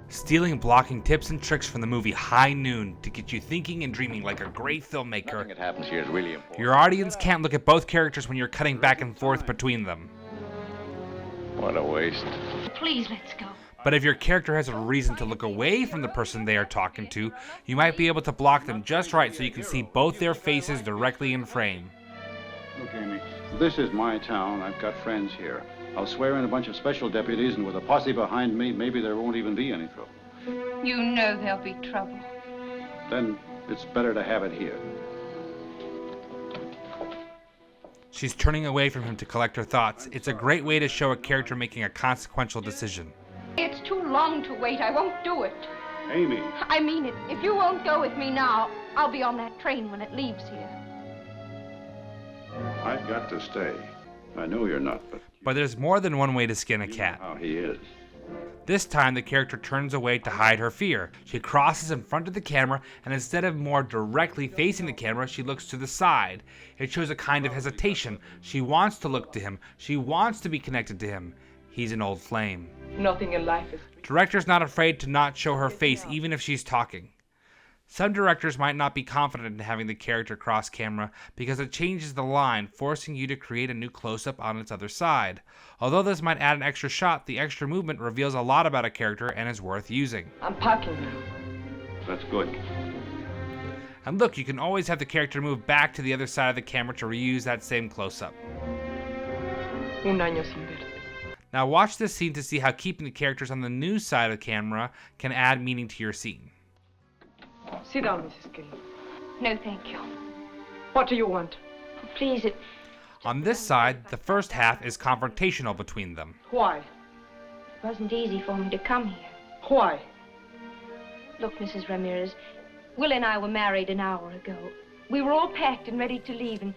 stealing blocking tips and tricks from the movie High Noon to get you thinking and dreaming like a great filmmaker. Nothing that happens here is really important. Your audience can't look at both characters when you're cutting back and forth between them. What a waste. Please, let's go. But if your character has a reason to look away from the person they are talking to, you might be able to block them just right so you can see both their faces directly in frame. Look, Amy, this is my town. I've got friends here. I'll swear in a bunch of special deputies, and with a posse behind me, maybe there won't even be any trouble. You know there'll be trouble. Then it's better to have it here. She's turning away from him to collect her thoughts. It's a great way to show a character making a consequential decision. It's too long to wait. I won't do it. Amy! I mean it. If you won't go with me now, I'll be on that train when it leaves here. I've got to stay. I know you're not, But there's more than one way to skin a you know cat. how he is. This time, the character turns away to hide her fear. She crosses in front of the camera, and instead of more directly facing the camera, she looks to the side. It shows a kind of hesitation. She wants to look to him. She wants to be connected to him. He's an old flame. Nothing in life is... Director's not afraid to not show her face even if she's talking. Some directors might not be confident in having the character cross camera because it changes the line, forcing you to create a new close-up on its other side. Although this might add an extra shot, the extra movement reveals a lot about a character and is worth using. I'm packing now. That's good. And look, you can always have the character move back to the other side of the camera to reuse that same close-up. Un año sin verte. Now watch this scene to see how keeping the characters on the new side of the camera can add meaning to your scene. Sit down, Mrs. Kelly. No, thank you. What do you want? Please, it On this side, the first half is confrontational between them. Why? wasn't easy for me to come here. Why? Look, Mrs. Ramirez, Will and I were married an hour ago. We were all packed and ready to leave, and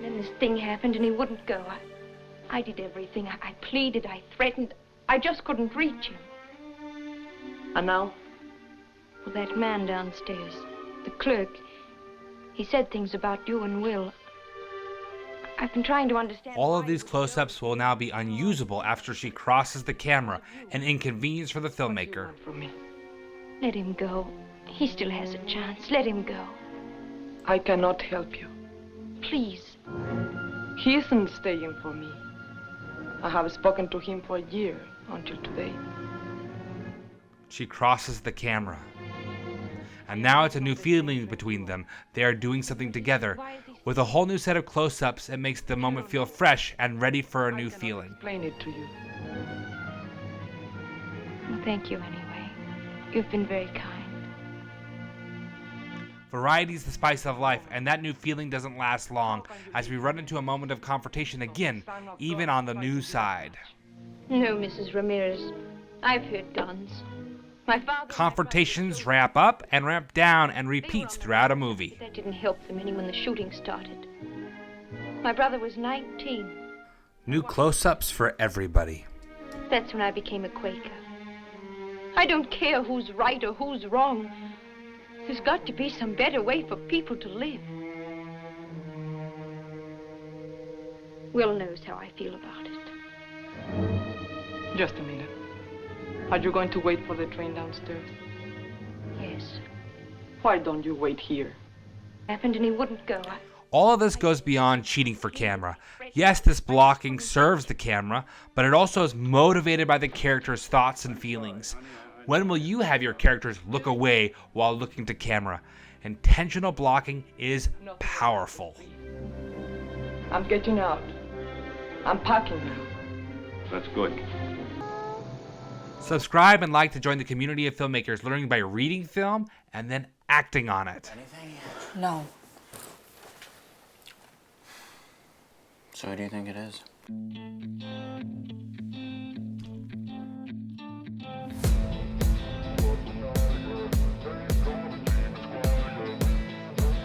then this thing happened and he wouldn't go. I did everything. I pleaded, I threatened. I just couldn't reach him. And now? Well, that man downstairs, the clerk, he said things about you and Will. I've been trying to understand. All of these close-ups will now be unusable after she crosses the camera, an inconvenience for the filmmaker. What do you want from me? Let him go. He still has a chance. Let him go. I cannot help you. Please. He isn't staying for me. I have spoken to him for a year, until today. She crosses the camera. And now it's a new feeling between them. They are doing something together. With a whole new set of close-ups, it makes the moment feel fresh and ready for a new feeling. Explain it to you. Well, thank you anyway. You've been very kind. Variety's the spice of life, and that new feeling doesn't last long, as we run into a moment of confrontation again, even on the new side. No, Mrs. Ramirez. I've heard guns. My father... Confrontations ramp up and ramp down and repeats throughout a movie. That didn't help them any when the shooting started. My brother was 19. New close-ups for everybody. That's when I became a Quaker. I don't care who's right or who's wrong. There's got to be some better way for people to live. Will knows how I feel about it. Just a minute. Are you going to wait for the train downstairs? Yes. Why don't you wait here? Happened and he wouldn't go. All of this goes beyond cheating for camera. Yes, this blocking serves the camera, but it also is motivated by the character's thoughts and feelings. When will you have your characters look away while looking to camera? Intentional blocking is powerful. I'm getting out. I'm packing now. That's good. Subscribe and like to join the community of filmmakers learning by reading film and then acting on it. No. So who do you think it is?